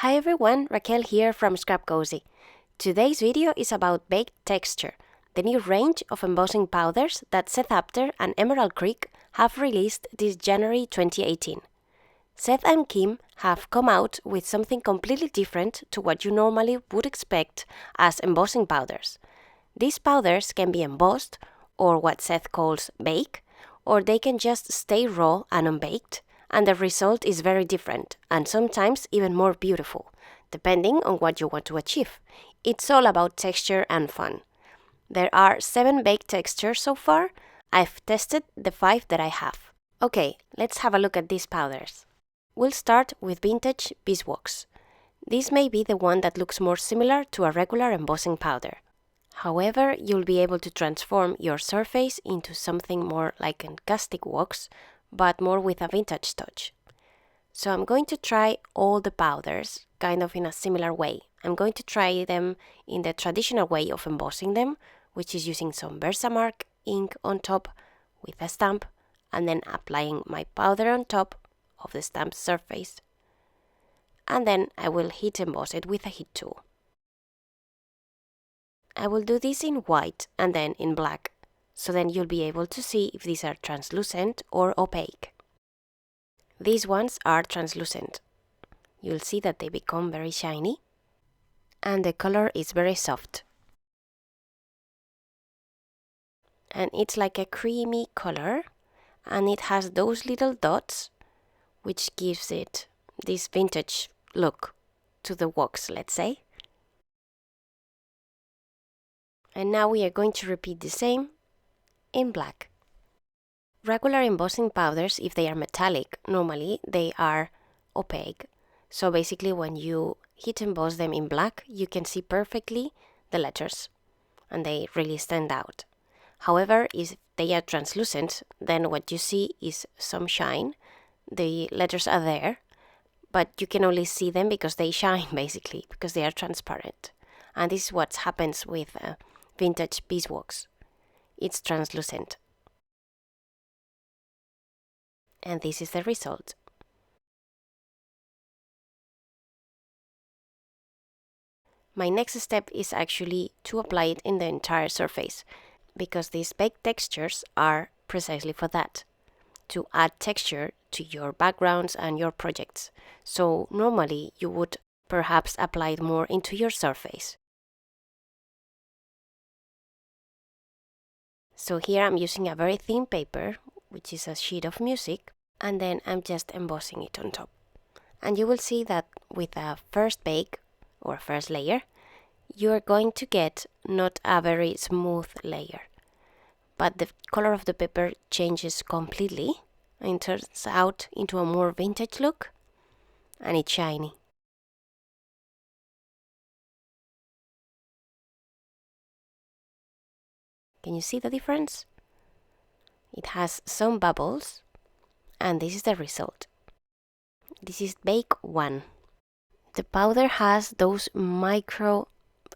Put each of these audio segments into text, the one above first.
Hi everyone, Raquel here from Scrap Cozy. Today's video is about Baked Texture, the new range of embossing powders that Seth Apter and Emerald Creek have released this January 2018. Seth and Kim have come out with something completely different to what you normally would expect as embossing powders. These powders can be embossed, or what Seth calls bake, or they can just stay raw and unbaked, and the result is very different and sometimes even more beautiful, depending on what you want to achieve. It's all about texture and fun. There are 7 baked textures so far. I've tested the 5 that I have. Okay, let's have a look at these powders. We'll start with Vintage Beeswax. This may be the one that looks more similar to a regular embossing powder. However, you'll be able to transform your surface into something more like encaustic wax, but more with a vintage touch. So I'm going to try all the powders kind of in a similar way. I'm going to try them in the traditional way of embossing them, which is using some Versamark ink on top with a stamp and then applying my powder on top of the stamped surface. And then I will heat emboss it with a heat tool. I will do this in white and then in black, so then you'll be able to see if these are translucent or opaque. These ones are translucent. You'll see that they become very shiny and the color is very soft. And it's like a creamy color and it has those little dots which gives it this vintage look to the wax, let's say. And now we are going to repeat the same in black. Regular embossing powders, if they are metallic, normally they are opaque. So basically when you heat emboss them in black, you can see perfectly the letters and they really stand out. However, if they are translucent, then what you see is some shine. The letters are there, but you can only see them because they shine basically, because they are transparent. And this is what happens with Vintage Beeswax. It's translucent. And this is the result. My next step is actually to apply it in the entire surface, because these baked textures are precisely for that, to add texture to your backgrounds and your projects. So normally you would perhaps apply it more into your surface. So here I'm using a very thin paper, which is a sheet of music, and then I'm just embossing it on top. And you will see that with a first bake, or first layer, you are going to get not a very smooth layer, but the color of the paper changes completely and turns out into a more vintage look, and it's shiny. Can you see the difference? It has some bubbles, and this is the result. This is Bake 1. The powder has those micro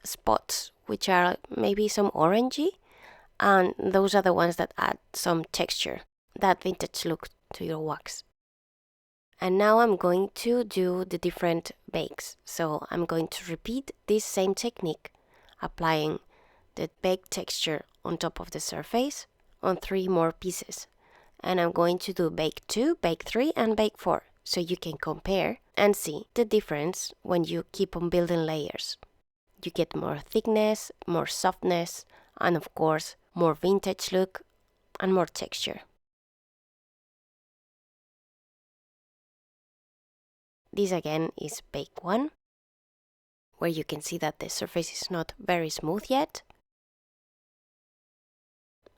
spots, which are maybe some orangey, and those are the ones that add some texture, that vintage look to your wax. And now I'm going to do the different bakes. So I'm going to repeat this same technique, applying the baked texture on top of the surface on 3 more pieces. And I'm going to do bake 2, bake 3, and bake 4, so you can compare and see the difference when you keep on building layers. You get more thickness, more softness, and of course more vintage look and more texture. This again is bake 1, where you can see that the surface is not very smooth yet.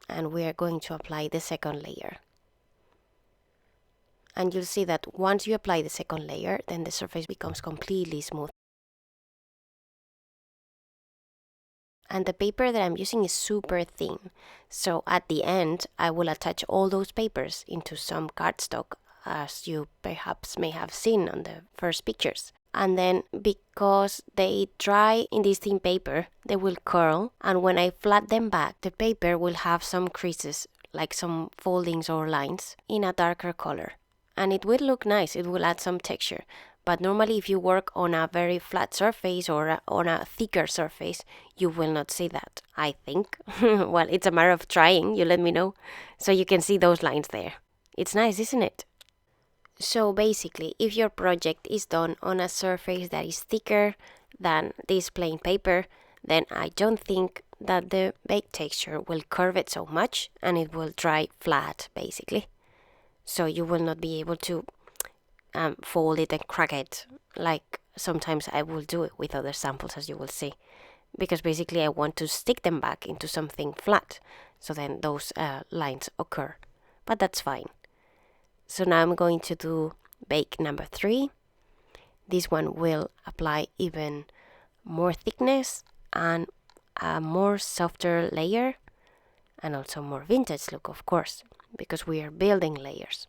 And we are going to apply the second layer. And you'll see that once you apply the second layer, then the surface becomes completely smooth. And the paper that I'm using is super thin. So at the end, I will attach all those papers into some cardstock, as you perhaps may have seen on the first pictures. And then because they dry in this thin paper, they will curl, and when I flat them back, the paper will have some creases, like some foldings or lines, in a darker color. And it will look nice, it will add some texture, But normally if you work on a very flat surface or on a thicker surface, you will not see that, I think. Well, it's a matter of trying, you let me know. So you can see those lines there. It's nice, isn't it? So basically, if your project is done on a surface that is thicker than this plain paper, then I don't think that the baked texture will curve it so much and it will dry flat basically. So you will not be able to fold it and crack it like sometimes I will do it with other samples, as you will see, because basically I want to stick them back into something flat, so then those lines occur, but that's fine. So now I'm going to do bake number 3. This one will apply even more thickness and a more softer layer, and also more vintage look, of course, because we are building layers.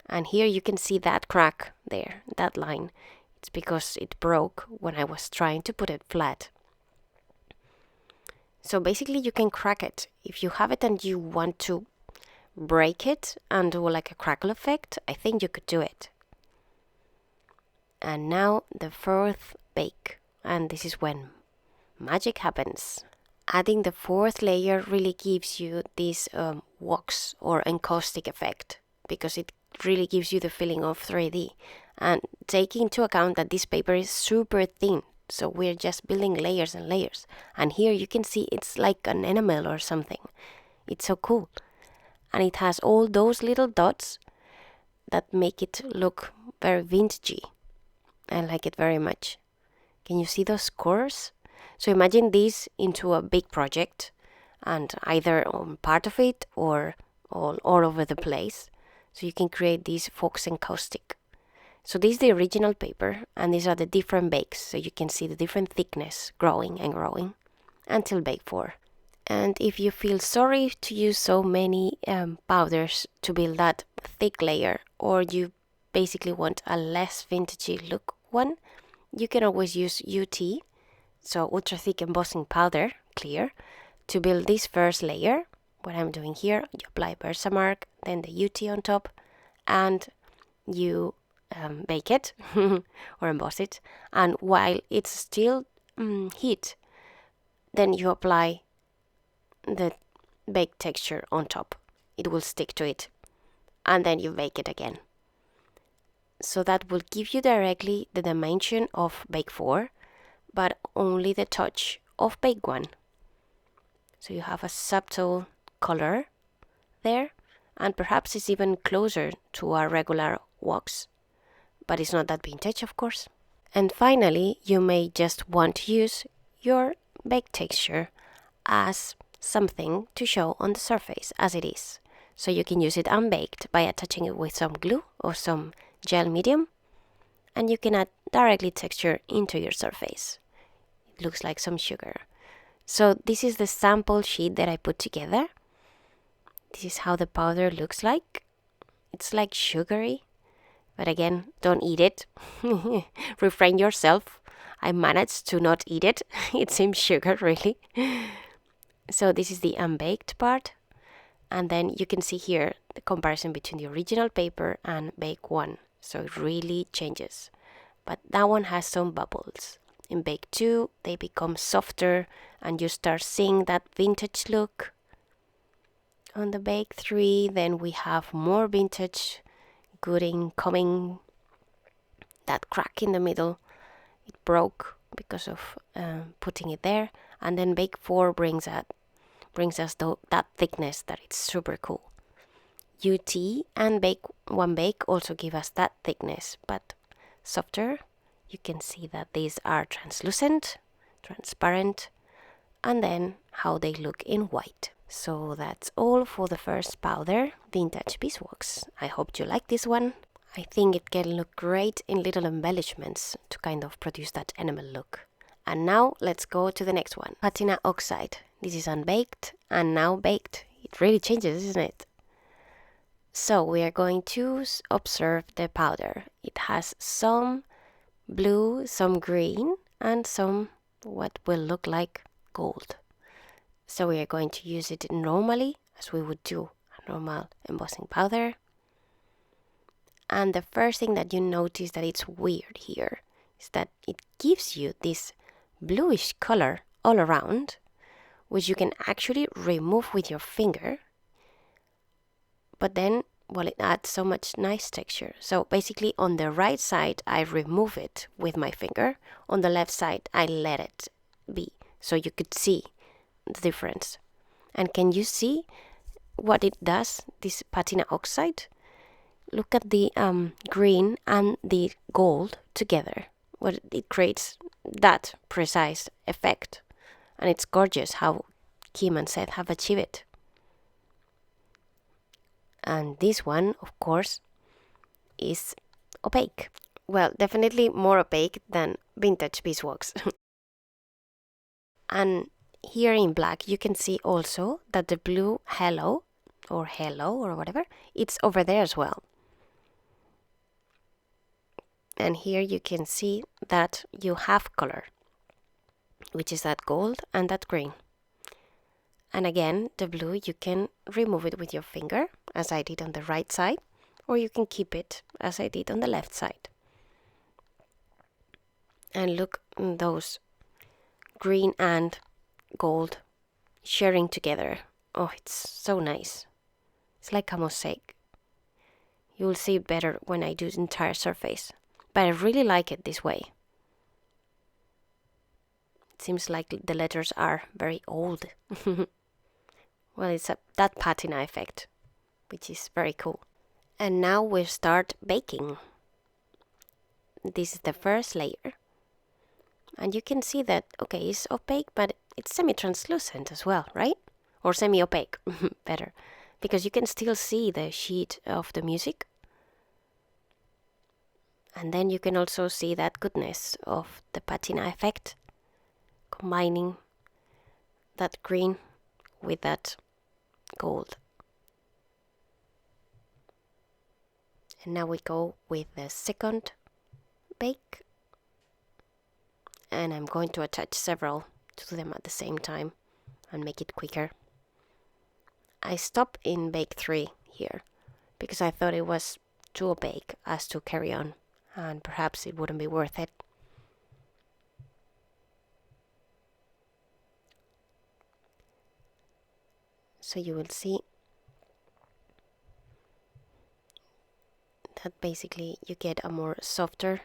And here you can see that crack there, that line. It's because it broke when I was trying to put it flat. So basically you can crack it. If you have it and you want to break it and do like a crackle effect, I think you could do it. And now the 4th bake, and this is when magic happens. Adding the 4th layer really gives you this wax or encaustic effect, because it really gives you the feeling of 3D. And take into account that this paper is super thin, so we're just building layers and layers. And here you can see it's like an enamel or something. It's so cool. And it has all those little dots that make it look very vintagey. I like it very much. Can you see those curves? So imagine this into a big project, and either on part of it or all over the place. So you can create this fox encaustic. So this is the original paper, and these are the different bakes. So you can see the different thickness growing and growing until bake 4. And if you feel sorry to use so many powders to build that thick layer, or you basically want a less vintagey look one, you can always use UT, so ultra thick embossing powder, clear, to build this first layer. What I'm doing here, you apply Versamark, then the UT on top, and you bake it or emboss it. And while it's still heat, then you apply the baked texture on top. It will stick to it, and then you bake it again. So that will give you directly the dimension of bake 4, but only the touch of bake 1. So you have a subtle color there, and perhaps it's even closer to a regular wax, but it's not that vintage, of course. And finally, you may just want to use your baked texture as something to show on the surface as it is. So you can use it unbaked by attaching it with some glue or some gel medium, and you can add directly texture into your surface. It looks like some sugar. So this is the sample sheet that I put together. This is how the powder looks like. It's like sugary, but again, don't eat it. Refrain yourself. I managed to not eat it. It seems sugar, really. So this is the unbaked part. And then you can see here the comparison between the original paper and bake 1. So it really changes. But that one has some bubbles. In bake 2, they become softer and you start seeing that vintage look. On the bake 3, then we have more vintage, good incoming. That crack in the middle, it broke because of putting it there. And then bake 4 brings us that thickness that it's super cool. UT and bake 1 bake also give us that thickness, but softer. You can see that these are translucent, transparent, and then how they look in white. So that's all for the first powder, Vintage Beeswax. I hope you like this one. I think it can look great in little embellishments to kind of produce that enamel look. And now let's go to the next one, Patina Oxide. This is unbaked and now baked. It really changes, isn't it? So we are going to observe the powder. It has some blue, some green, and some what will look like gold. So we are going to use it normally as we would do a normal embossing powder. And the first thing that you notice that it's weird here is that it gives you this bluish color all around, which you can actually remove with your finger. But then, well, it adds so much nice texture. So basically on the right side, I remove it with my finger. On the left side, I let it be. So you could see the difference. And can you see what it does, this patina oxide? Look at the green and the gold together. Well, it creates that precise effect. And it's gorgeous how Kim and Seth have achieved it. And this one, of course, is opaque. Well, definitely more opaque than vintage beeswax. And here in black, you can see also that the blue hello or whatever, it's over there as well. And here you can see that you have color, which is that gold and that green. And again, the blue, you can remove it with your finger, as I did on the right side, or you can keep it, as I did on the left side. And look, those green and gold sharing together. Oh, it's so nice. It's like a mosaic. You will see it better when I do the entire surface. But I really like it this way. It seems like the letters are very old. Well, it's that patina effect, which is very cool. And now we start baking. This is the first layer. And you can see that, okay, it's opaque, but it's semi-translucent as well, right? Or semi-opaque, better. Because you can still see the sheet of the music. And then you can also see that goodness of the patina effect, combining that green with that gold. And now we go with the second bake. And I'm going to attach several to them at the same time and make it quicker. I stop in bake 3 here because I thought it was too opaque as to carry on, and perhaps it wouldn't be worth it. So you will see that basically you get a more softer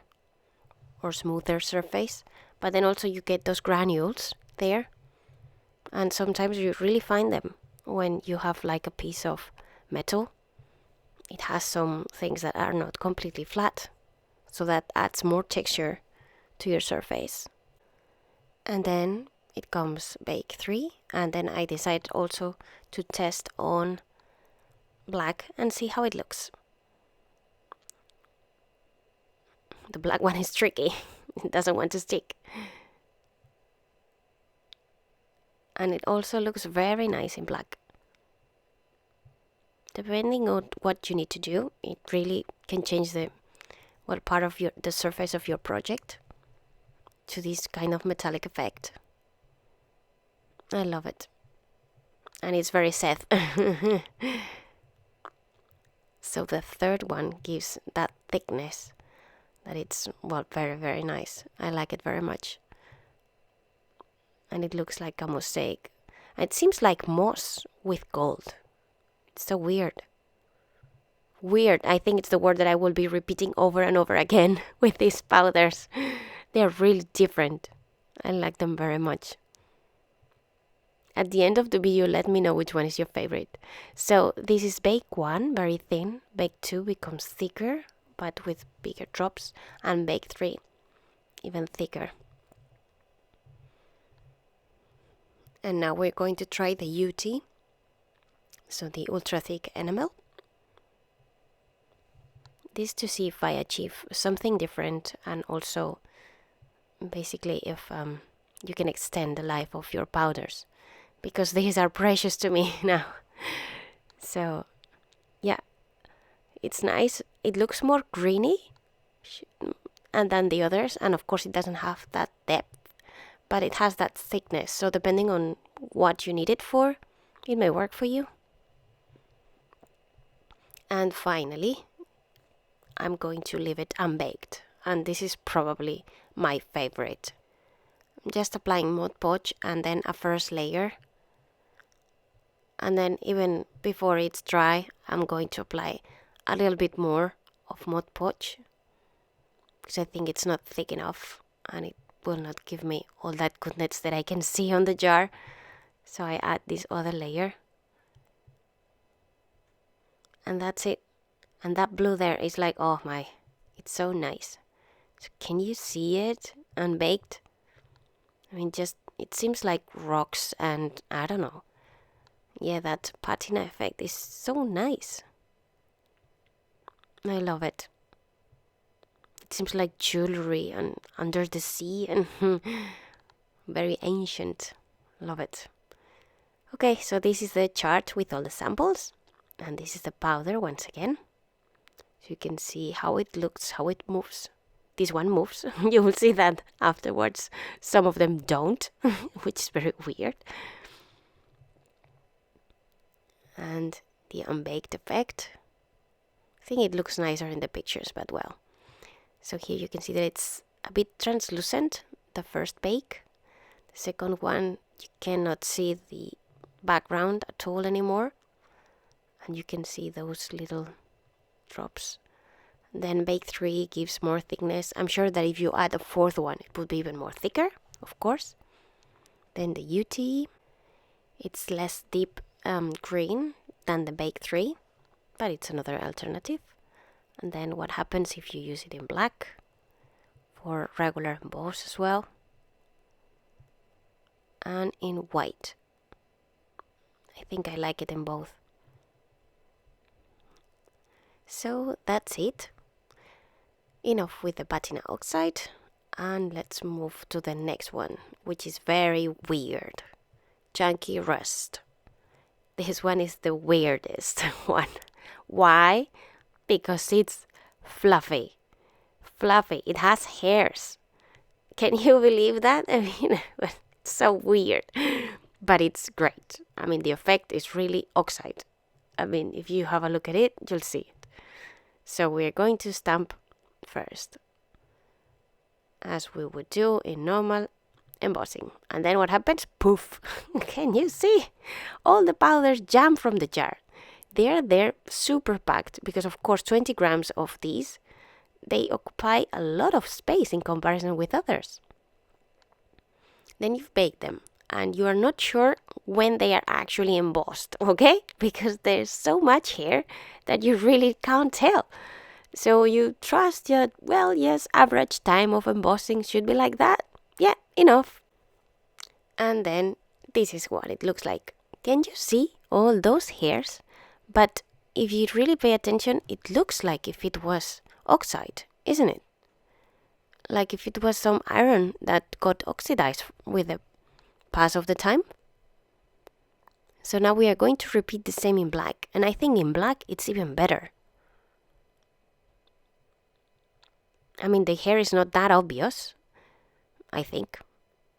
or smoother surface, but then also you get those granules there, and sometimes you really find them when you have like a piece of metal. It has some things that are not completely flat, so that adds more texture to your surface. And then it comes bake 3, and then I decide also to test on black and see how it looks. The black one is tricky. It doesn't want to stick. And it also looks very nice in black. Depending on what you need to do, it really can change the part of the surface of your project to this kind of metallic effect. I love it. And it's very Seth. So the third one gives that thickness that it's, well, very, very nice. I like it very much. And it looks like a mosaic. It seems like moss with gold. It's so weird. Weird. I think it's the word that I will be repeating over and over again with these powders. They're really different. I like them very much. At the end of the video, let me know which one is your favorite. So this is bake 1, very thin. Bake 2 becomes thicker, but with bigger drops. And bake 3, even thicker. And now we're going to try the UT. So the ultra thick enamel. This to see if I achieve something different, and also basically if you can extend the life of your powders, because these are precious to me now. So yeah, it's nice. It looks more greeny and than the others, and of course it doesn't have that depth, but it has that thickness. So depending on what you need it for, it may work for you. And finally, I'm going to leave it unbaked. And this is probably my favorite. I'm just applying Mod Podge and then a first layer. And then even before it's dry, I'm going to apply a little bit more of Mod Podge, because I think it's not thick enough and it will not give me all that goodness that I can see on the jar. So I add this other layer. And that's it. And that blue there is like, oh my, it's so nice. So can you see it unbaked? I mean, just, it seems like rocks and I don't know. Yeah, that patina effect is so nice. I love it. It seems like jewelry and under the sea and very ancient. Love it. Okay, so this is the chart with all the samples. And this is the powder once again. So you can see how it looks, how it moves. This one moves. You will see that afterwards. Some of them don't, which is very weird. And the unbaked effect. I think it looks nicer in the pictures, but well. So here you can see that it's a bit translucent, the first bake. The second one, you cannot see the background at all anymore. And you can see those little drops. Then bake 3 gives more thickness. I'm sure that if you add a fourth one, it would be even more thicker, of course. Then the UT, it's less deep green than the bake 3, but it's another alternative. And then what happens if you use it in black for regular emboss as well, and in white. I think I like it in both. So that's it. Enough with the patina oxide, and let's move to the next one, which is very weird. Chunky rust. This one is the weirdest one. Why? Because it's fluffy. Fluffy. It has hairs. Can you believe that? I mean, it's so weird. But it's great. I mean, the effect is really oxide. I mean, if you have a look at it, you'll see it. So we're going to stamp first, as we would do in normal embossing. And then what happens? Poof! Can you see? All the powders jump from the jar. They're super packed because, of course, 20 grams of these, they occupy a lot of space in comparison with others. Then you've baked them, and you are not sure when they are actually embossed, okay? Because there's so much here that you really can't tell. So you trust that, well, yes, average time of embossing should be like that. Yeah, enough. And then this is what it looks like. Can you see all those hairs? But if you really pay attention, it looks like if it was oxide, isn't it? Like if it was some iron that got oxidized with the pass of the time. So now we are going to repeat the same in black. And I think in black it's even better. I mean, the hair is not that obvious, I think.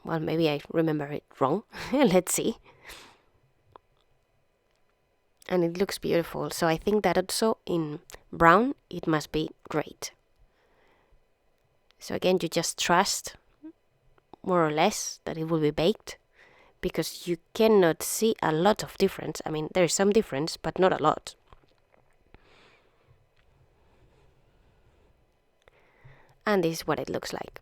Well, maybe I remember it wrong. Let's see. And it looks beautiful. So I think that also in brown, it must be great. So again, you just trust, more or less, that it will be baked, because you cannot see a lot of difference. I mean, there's some difference, but not a lot. And this is what it looks like.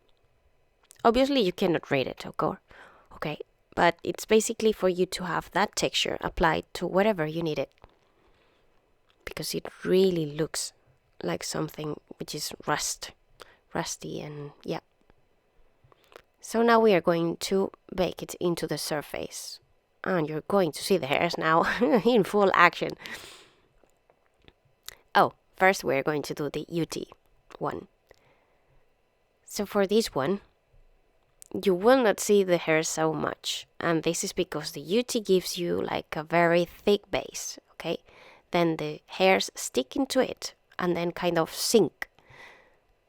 Obviously, you cannot rate it, okay? But it's basically for you to have that texture applied to wherever you need it. Because it really looks like something which is rusty, and yeah. So now we are going to bake it into the surface. And you're going to see the hairs now in full action. Oh, first we're going to do the UT one. So for this one, you will not see the hair so much. And this is because the UT gives you like a very thick base, okay? Then the hairs stick into it and then kind of sink.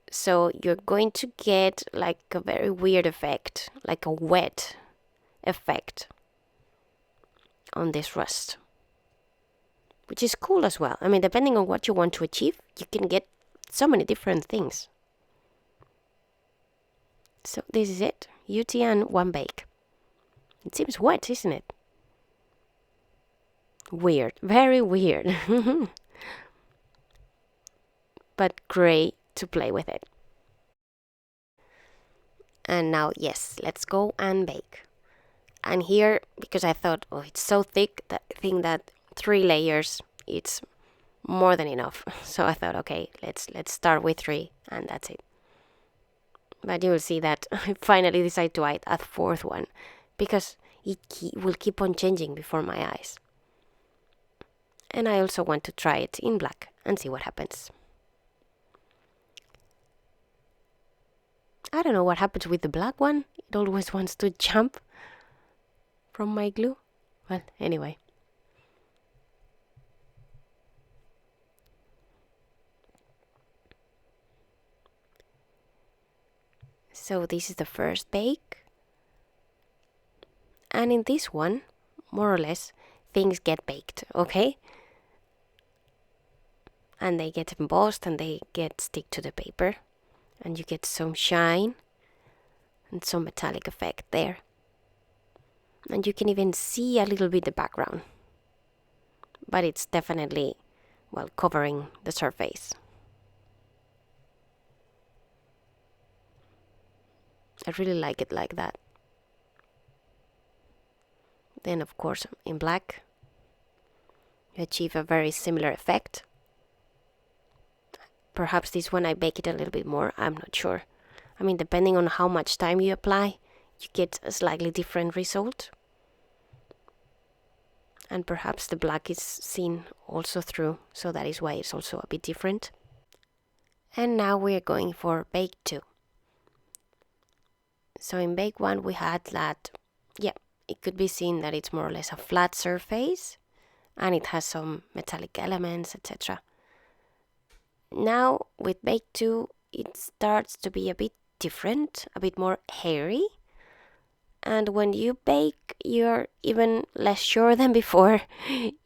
So you're going to get like a very weird effect, like a wet effect on this rust, which is cool as well. I mean, depending on what you want to achieve, you can get so many different things. So this is it, UT and one bake. It seems wet, isn't it? Weird, very weird. But great to play with it. And now, yes, let's go and bake. And here, because I thought, oh, it's so thick, that I think that 3 layers, it's more than enough. So I thought, okay, let's start with 3, and that's it. But you will see that I finally decided to add a 4th one, because it will keep on changing before my eyes. And I also want to try it in black and see what happens. I don't know what happens with the black one. It always wants to jump from my glue. Well, anyway. So this is the first bake. And in this one, more or less, things get baked, okay? And they get embossed and they get stick to the paper. And you get some shine and some metallic effect there. And you can even see a little bit the background. But it's definitely, well, covering the surface. I really like it like that. Then, of course, in black, you achieve a very similar effect. Perhaps this one I bake it a little bit more, I'm not sure. I mean, depending on how much time you apply, you get a slightly different result. And perhaps the black is seen also through, so that is why it's also a bit different. And now we're going for bake 2. So in bake 1 we had that, yeah, it could be seen that it's more or less a flat surface, and it has some metallic elements, etc. Now with bake 2 it starts to be a bit different, a bit more hairy, and when you bake you're even less sure than before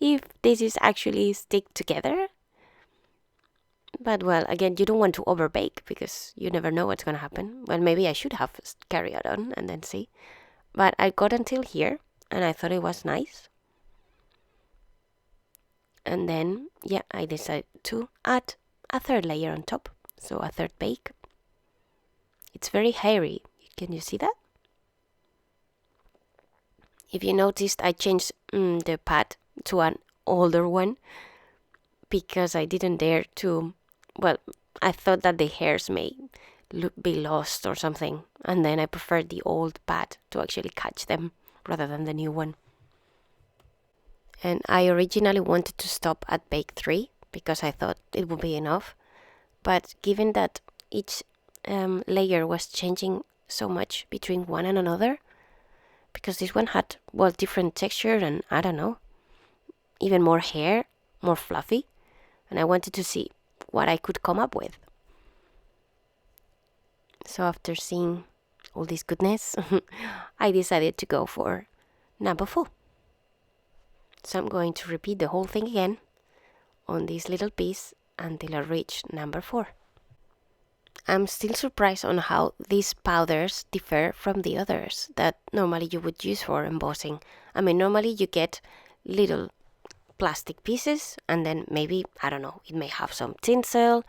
if this is actually stick together. But well, again, you don't want to over bake because you never know what's gonna happen. Well, maybe I should have carried it on and then see. But I got until here and I thought it was nice. And then, yeah, I decided to add a 3rd layer on top. So a 3rd bake. It's very hairy. Can you see that? If you noticed, I changed the pad to an older one because I didn't dare to, well, I thought that the hairs may be lost or something. And then I preferred the old pad to actually catch them rather than the new one. And I originally wanted to stop at bake 3 because I thought it would be enough. But given that each layer was changing so much between one and another, because this one had, well, different texture and I don't know, even more hair, more fluffy, and I wanted to see what I could come up with. So after seeing all this goodness, I decided to go for number 4. So I'm going to repeat the whole thing again on this little piece until I reach number 4. I'm still surprised on how these powders differ from the others that normally you would use for embossing. I mean, normally you get little plastic pieces and then maybe, I don't know, it may have some tinsel,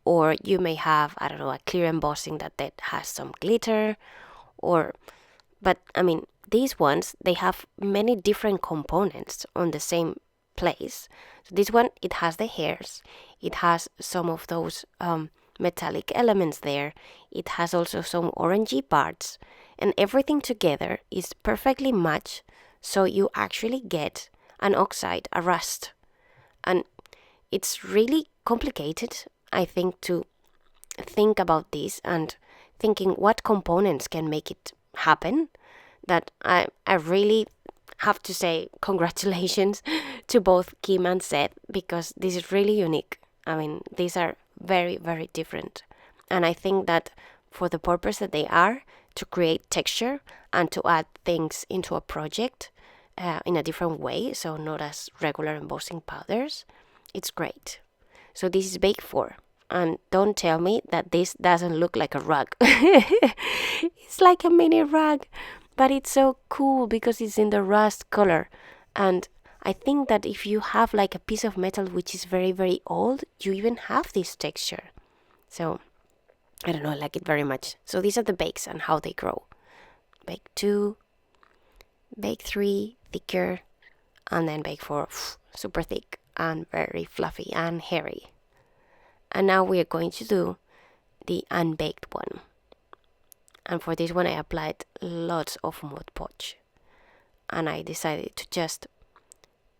or you may have, I don't know, a clear embossing that has some glitter, but I mean, these ones, they have many different components on the same place. So this one, it has the hairs, it has some of those metallic elements there, it has also some orangey parts, and everything together is perfectly matched, so you actually get an oxide, a rust. And it's really complicated, I think, to think about this and thinking what components can make it happen, that I really have to say congratulations to both Kim and Seth, because this is really unique. I mean, these are very, very different. And I think that for the purpose that they are, to create texture and to add things into a project in a different way, so not as regular embossing powders, it's great. So this is bake 4. And don't tell me that this doesn't look like a rug. It's like a mini rug, but it's so cool because it's in the rust color. And I think that if you have like a piece of metal which is very, very old, you even have this texture. So I don't know, I like it very much. So these are the bakes and how they grow. Bake 2, bake 3, thicker, and then bake 4, super thick and very fluffy and hairy. And now we are going to do the unbaked one. And for this one I applied lots of Mod Podge. And I decided to just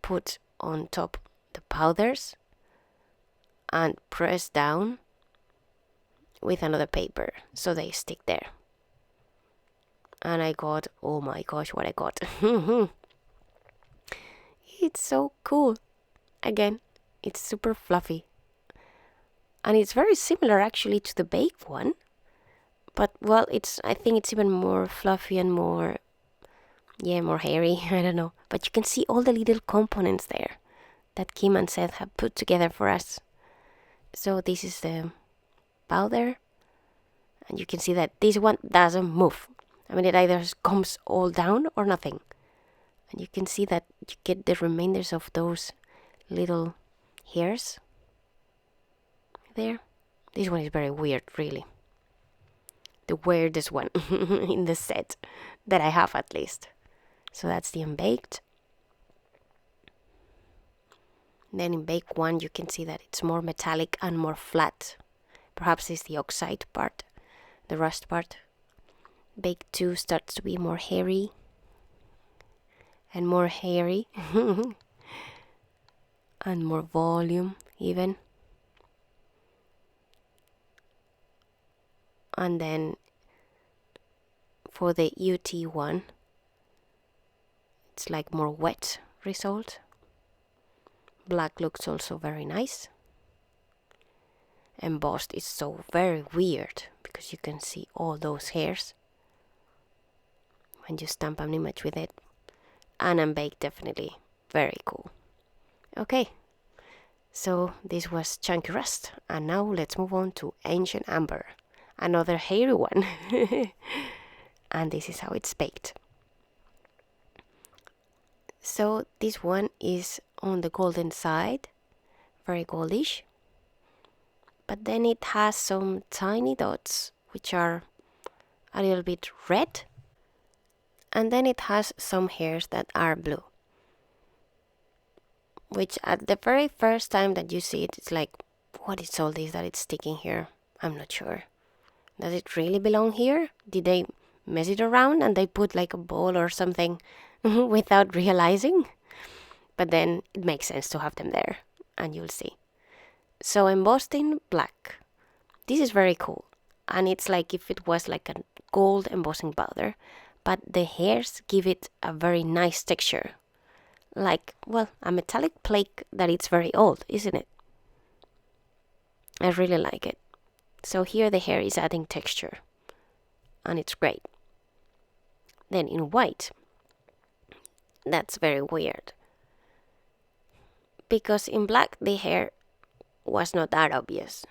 put on top the powders and press down with another paper so they stick there. And I got, oh my gosh, what I got. It's so cool. Again, it's super fluffy. And it's very similar actually to the baked one. But well, I think it's even more fluffy and more hairy. I don't know. But you can see all the little components there that Kim and Seth have put together for us. So this is the powder. And you can see that this one doesn't move. I mean, it either comes all down or nothing. And you can see that you get the remainders of those little hairs there. This one is very weird, really. The weirdest one in the set that I have, at least. So that's the unbaked. Then in bake 1 you can see that it's more metallic and more flat. Perhaps it's the oxide part, the rust part. Bake 2 starts to be more hairy and more hairy and more volume even. And then for the UT one, it's like more wet result. Black looks also very nice. Embossed is so very weird because you can see all those hairs when you stamp an image with it. And unbaked, definitely very cool. Okay, so this was Chunky Rust, and now let's move on to Ancient Amber, another hairy one. And this is how it's baked. So this one is on the golden side, very goldish, but then it has some tiny dots which are a little bit red, and then it has some hairs that are blue, which at the very first time that you see it, it's like, what is all this that it's sticking here? I'm not sure. Does it really belong here? Did they mess it around and they put like a ball or something without realizing? But then it makes sense to have them there, and you'll see. So embossed in black. This is very cool, and it's like if it was like a gold embossing powder, but the hairs give it a very nice texture. Like, well, a metallic plate that it's very old, isn't it? I really like it. So here the hair is adding texture, and it's great. Then in white, that's very weird, because in black the hair was not that obvious,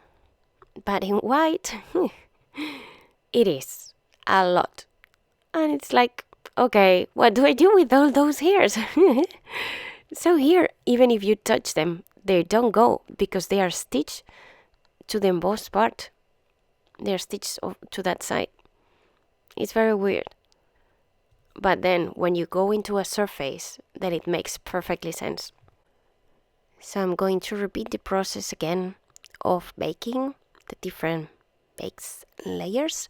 but in white it is a lot. And it's like, okay, what do I do with all those hairs? So here, even if you touch them, they don't go because they are stitched to the embossed part. They are stitched to that side. It's very weird. But then when you go into a surface, then it makes perfectly sense. So I'm going to repeat the process again of baking the different bakes layers.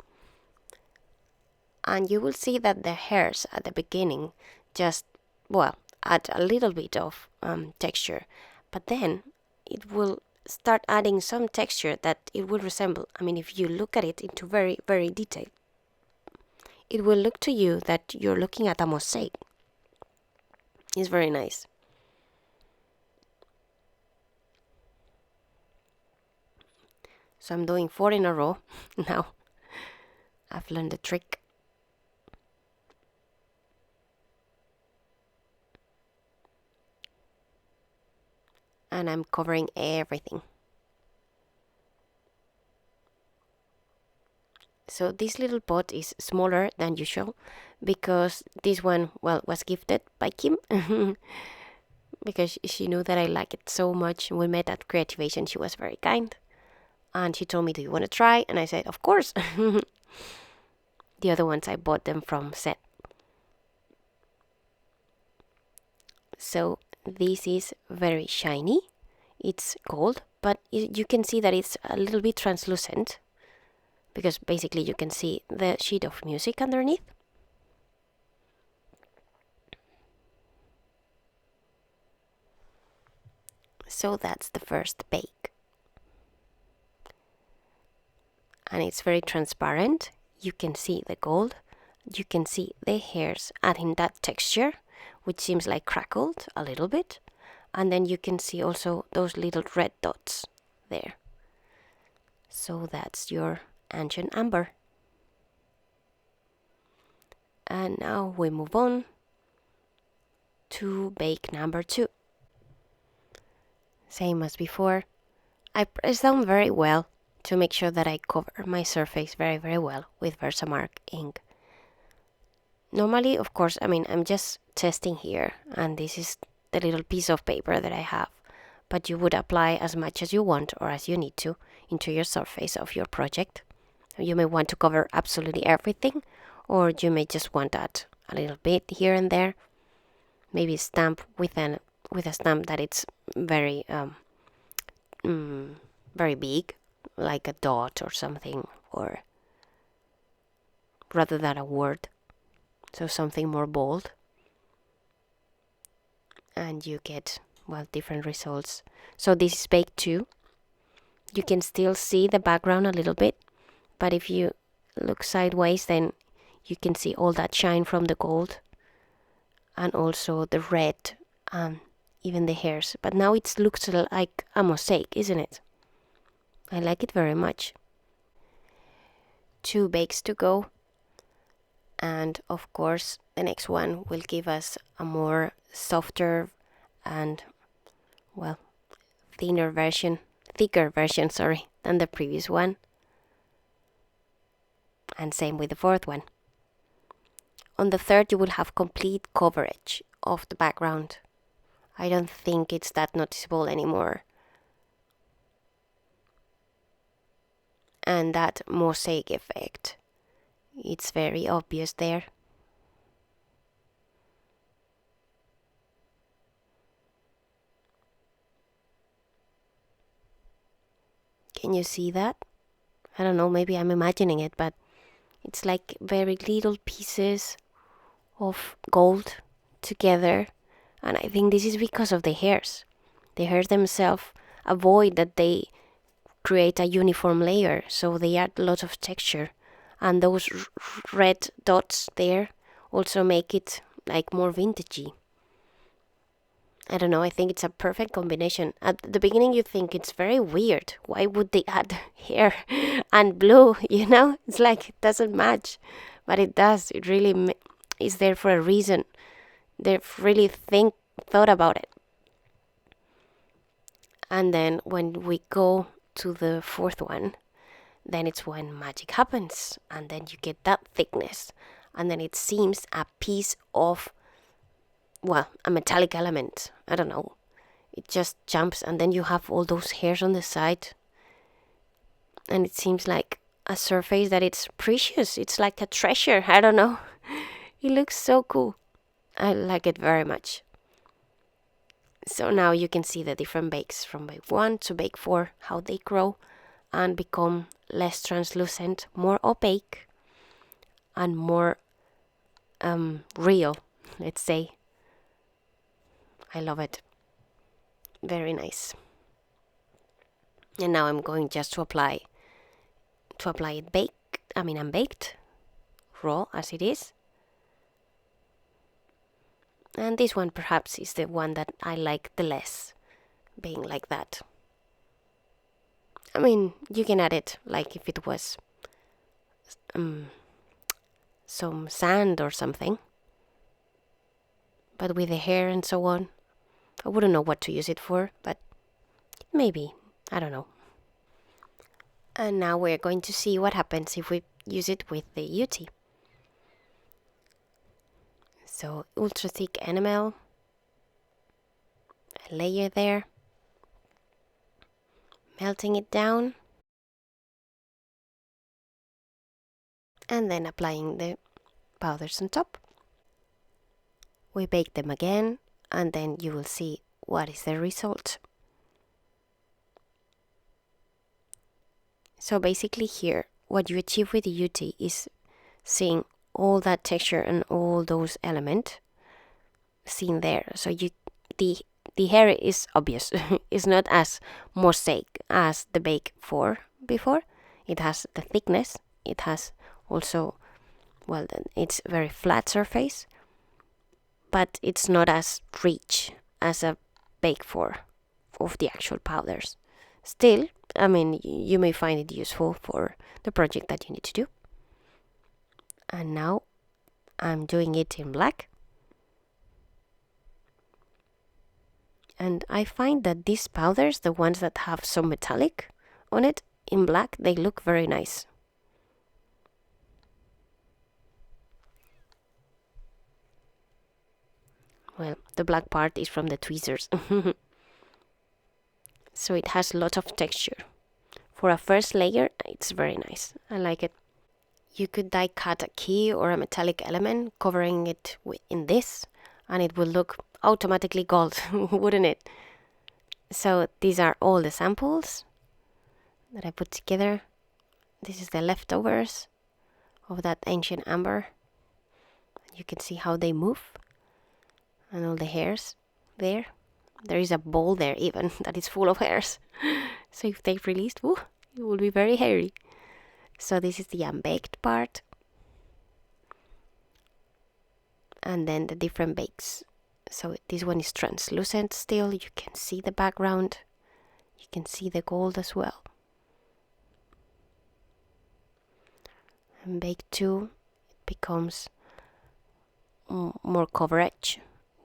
And you will see that the hairs at the beginning just, well, add a little bit of texture. But then it will start adding some texture that it will resemble. I mean, if you look at it into very, very detail, it will look to you that you're looking at a mosaic. It's very nice. So I'm doing 4 in a row now. I've learned the trick. And I'm covering everything. So this little pot is smaller than usual because this one, well, was gifted by Kim because she knew that I like it so much. We met at Creativation. She was very kind. And she told me, do you want to try? And I said, of course. The other ones, I bought them from Set. So this is very shiny. It's gold, but you can see that it's a little bit translucent because basically you can see the sheet of music underneath. So that's the first bake. And it's very transparent. You can see the gold. You can see the hairs adding that texture, which seems like crackled a little bit. And then you can see also those little red dots there. So that's your ancient amber. And now we move on to bake number 2. Same as before, I press down very well to make sure that I cover my surface very, very well with Versamark ink. Normally, of course, I'm just testing here, and this is the little piece of paper that I have, but you would apply as much as you want or as you need to into your surface of your project. You may want to cover absolutely everything, or you may just want that a little bit here and there. Maybe stamp with a stamp that it's very very big, like a dot or something, or rather than a word, so something more bold, and you get, well, different results. So this is baked 2. You can still see the background a little bit, but if you look sideways, then you can see all that shine from the gold and also the red and even the hairs. But now it looks like a mosaic, isn't it? I like it very much. 2 bakes to go. And of course, the next one will give us a more softer and, well, thicker version, than the previous one. And same with the 4th one. On the 3rd, you will have complete coverage of the background. I don't think it's that noticeable anymore. And that mosaic effect, it's very obvious there. Can you see that? I don't know, maybe I'm imagining it, but it's like very little pieces of gold together. And I think this is because of the hairs. The hairs themselves avoid that they create a uniform layer, so they add lots of texture. And those red dots there also make it like more vintagey. I don't know, I think it's a perfect combination. At the beginning you think it's very weird. Why would they add hair and blue, It's like it doesn't match. But it does. It really is there for a reason. They've really thought about it. And then when we go to the 4th one, then it's when magic happens. And then you get that thickness. And then it seems a piece of, well, a metallic element. I don't know. It just jumps, and then you have all those hairs on the side. And it seems like a surface that it's precious. It's like a treasure. I don't know. It looks so cool. I like it very much. So now you can see the different bakes from bake 1 to bake 4, how they grow and become less translucent, more opaque, and more real, let's say. I love it. Very nice. And now I'm going just to apply it unbaked, raw as it is. And this one perhaps is the one that I like the less, being like that. You can add it like if it was some sand or something. But with the hair and so on, I wouldn't know what to use it for, but maybe, I don't know. And now we're going to see what happens if we use it with the UT. So ultra thick enamel, a layer there, melting it down, and then applying the powders on top. We bake them again, and then you will see what is the result. So basically here, what you achieve with the UT is seeing all that texture and all those elements seen there. So the hair is obvious. It's not as mosaic as the Bake 4 before. It has the thickness. It has also, well, it's very flat surface, but it's not as rich as a Bake 4 of the actual powders. Still, I mean, you may find it useful for the project that you need to do. And now I'm doing it in black. And I find that these powders, the ones that have some metallic on it, in black, they look very nice. Well, the black part is from the tweezers. So it has a lot of texture. For a first layer, it's very nice. I like it. You could die cut a key or a metallic element, covering it in this, and it will look automatically gold, wouldn't it? So these are all the samples that I put together. This is the leftovers of that ancient amber. You can see how they move and all the hairs there. There is a bowl there even that is full of hairs. So if they've released, it will be very hairy. So this is the unbaked part. And then the different bakes. So this one is translucent still. You can see the background. You can see the gold as well. And bake 2, it becomes more coverage.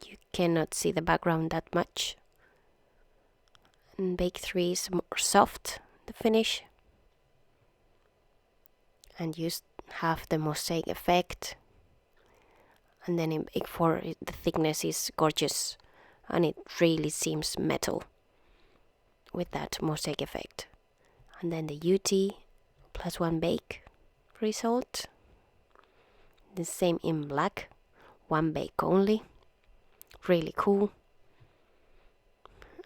You cannot see the background that much. And bake 3 is more soft, the finish. And you have the mosaic effect. And then in Bake 4, the thickness is gorgeous. And it really seems metal with that mosaic effect. And then the UT plus 1 bake result. The same in black, 1 bake only. Really cool.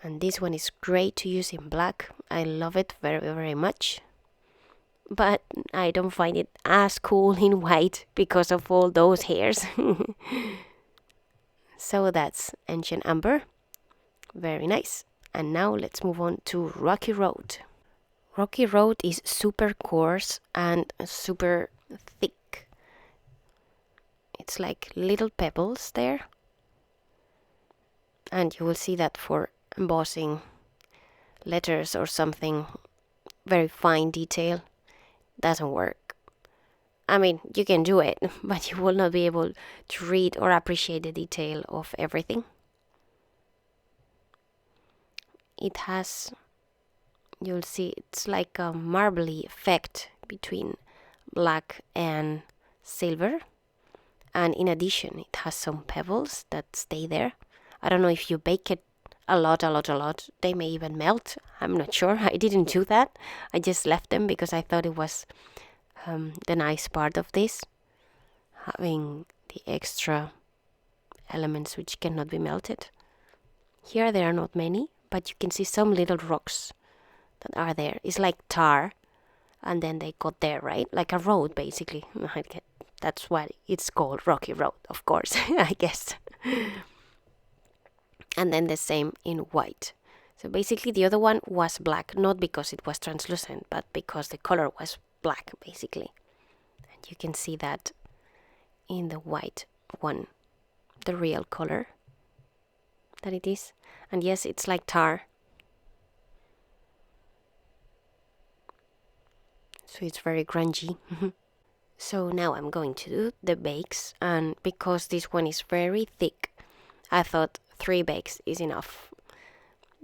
And this one is great to use in black. I love it very, very much. But I don't find it as cool in white because of all those hairs. So that's Ancient Amber. Very nice. And now let's move on to Rocky Road. Rocky Road is super coarse and super thick. It's like little pebbles there. And you will see that for embossing letters or something, very fine detail, doesn't work. I mean, you can do it, but you will not be able to read or appreciate the detail of everything. It has, you'll see, it's like a marbly effect between black and silver. And in addition, it has some pebbles that stay there. I don't know if you bake it a lot, they may even melt. I'm not sure. I didn't do that. I just left them because I thought it was the nice part of this, having the extra elements which cannot be melted. Here there are not many, but you can see some little rocks that are there. It's like tar, and then they got there, right? Like a road, basically. That's why it's called Rocky Road, of course, I guess. And then the same in white. So basically the other one was black, not because it was translucent, but because the color was black, basically. And you can see that in the white one, the real color that it is. And yes, it's like tar. So it's very grungy. So now I'm going to do the bakes, and because this one is very thick, I thought 3 bakes is enough.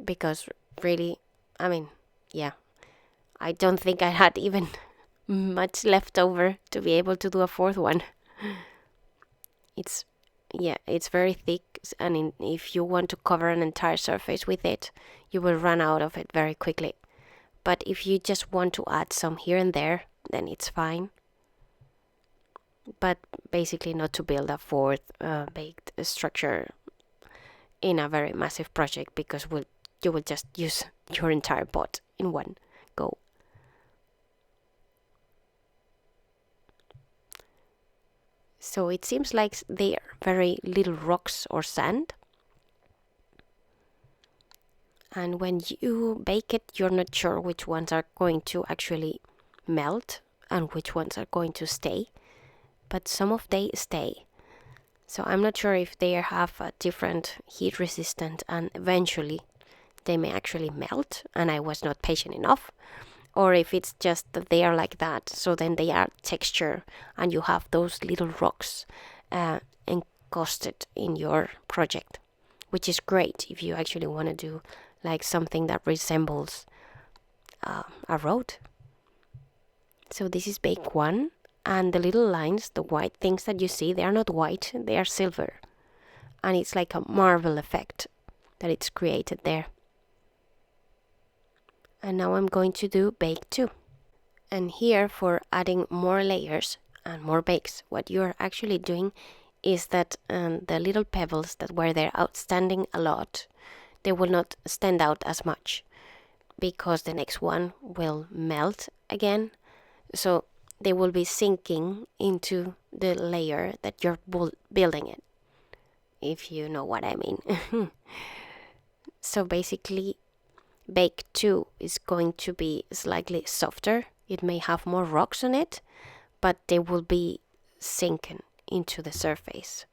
Because really, I mean, yeah, I don't think I had even much left over to be able to do a fourth one. It's very thick, and if you want to cover an entire surface with it, you will run out of it very quickly. But if you just want to add some here and there, then it's fine. But basically not to build a fourth baked structure in a very massive project, because you will just use your entire pot in one go. So it seems like they are very little rocks or sand. And when you bake it, you're not sure which ones are going to actually melt and which ones are going to stay. But some of they stay. So I'm not sure if they have a different heat resistant and eventually they may actually melt and I was not patient enough. Or if it's just that they are like that, so then they are texture and you have those little rocks encrusted in your project, which is great if you actually want to do like something that resembles a road. So this is bake 1, and the little lines, the white things that you see, they are not white, they are silver, and it's like a marble effect that it's created there. And now I'm going to do bake 2. And here, for adding more layers and more bakes, what you're actually doing is that the little pebbles that were there outstanding a lot, they will not stand out as much because the next one will melt again. So they will be sinking into the layer that you're building it, if you know what I mean. So basically, bake 2 is going to be slightly softer. It may have more rocks on it, but they will be sinking into the surface.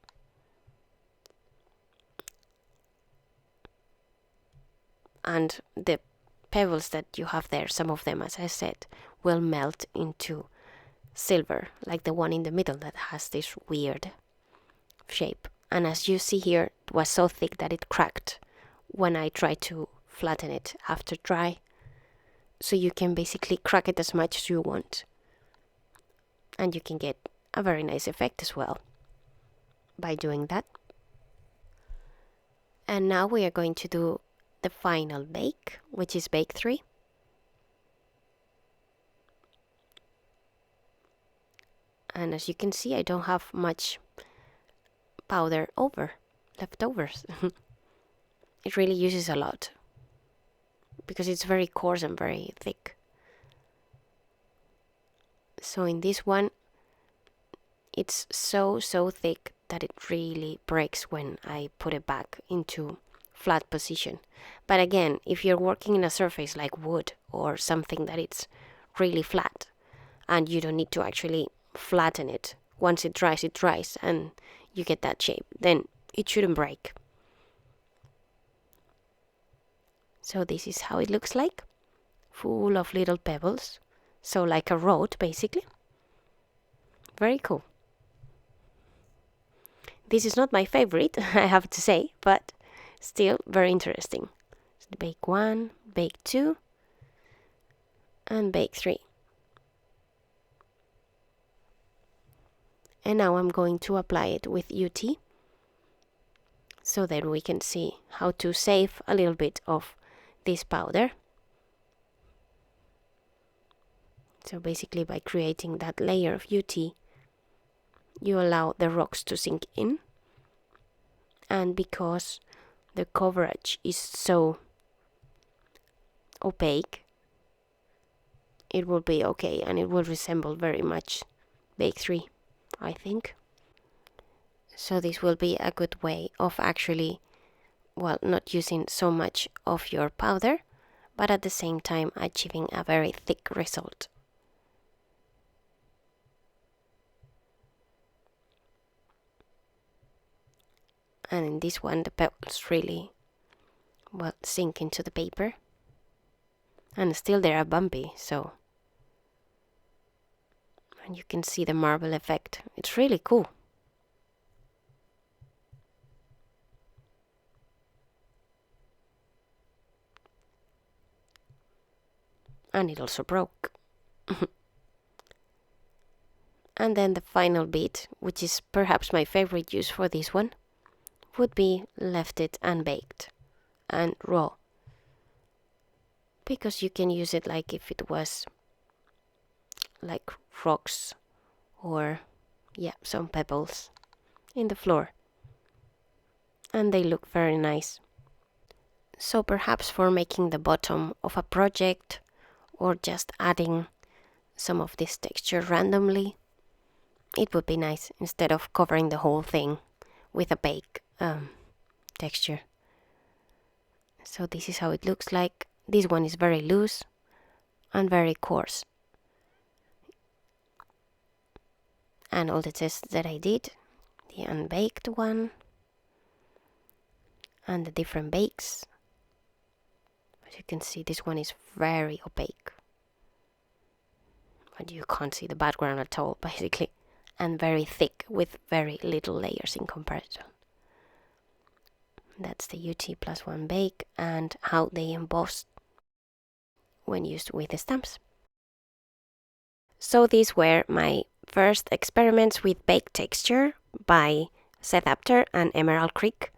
And the pebbles that you have there, some of them, as I said, will melt into silver, like the one in the middle that has this weird shape. And as you see here, it was so thick that it cracked when I tried to flatten it after dry. So you can basically crack it as much as you want. And you can get a very nice effect as well by doing that. And now we are going to do the final bake, which is bake 3. And as you can see, I don't have much powder leftovers. It really uses a lot because it's very coarse and very thick. So in this one, it's so thick that it really breaks when I put it back into flat position. But again, if you're working in a surface like wood or something that it's really flat and you don't need to actually flatten it, once it dries and you get that shape, then it shouldn't break. So this is how it looks like, full of little pebbles. So like a road, basically. Very cool. This is not my favorite, I have to say, but still very interesting. So bake 1, bake 2, and bake 3. And now I'm going to apply it with UT, so then we can see how to save a little bit of this powder. So basically, by creating that layer of UT, you allow the rocks to sink in, and because the coverage is so opaque, it will be okay, and it will resemble very much bake 3, I think. So this will be a good way of actually, well, not using so much of your powder, but at the same time achieving a very thick result. And in this one, the pebbles really, well, sink into the paper. And still they are bumpy, so. And you can see the marble effect. It's really cool. And it also broke. And then the final bit, which is perhaps my favorite use for this one, would be left it unbaked and raw. Because you can use it like if it was like rocks or some pebbles in the floor. And they look very nice. So perhaps for making the bottom of a project or just adding some of this texture randomly, it would be nice instead of covering the whole thing with a bake texture. So this is how it looks like. This one is very loose and very coarse. And all the tests that I did, the unbaked one and the different bakes. As you can see, this one is very opaque. But you can't see the background at all, basically. And very thick with very little layers in comparison. That's the UT+1 bake and how they emboss when used with the stamps. So these were my first experiments with bake texture by Seth Apter and Emerald Creek.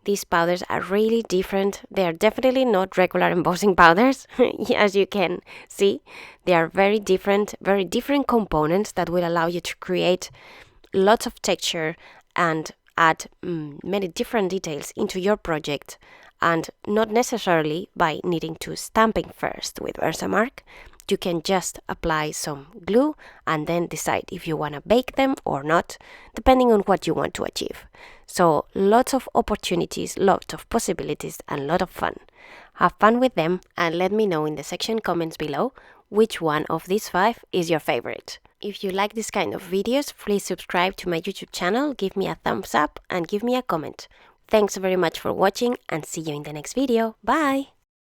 These powders are really different. They are definitely not regular embossing powders, as you can see. They are very different components that will allow you to create lots of texture and add many different details into your project, and not necessarily by needing to stamping first with Versamark. You can just apply some glue and then decide if you want to bake them or not, depending on what you want to achieve. So lots of opportunities, lots of possibilities, and a lot of fun. Have fun with them and let me know in the section comments below which one of these 5 is your favorite. If you like this kind of videos, please subscribe to my YouTube channel, give me a thumbs up and give me a comment. Thanks very much for watching and see you in the next video. Bye!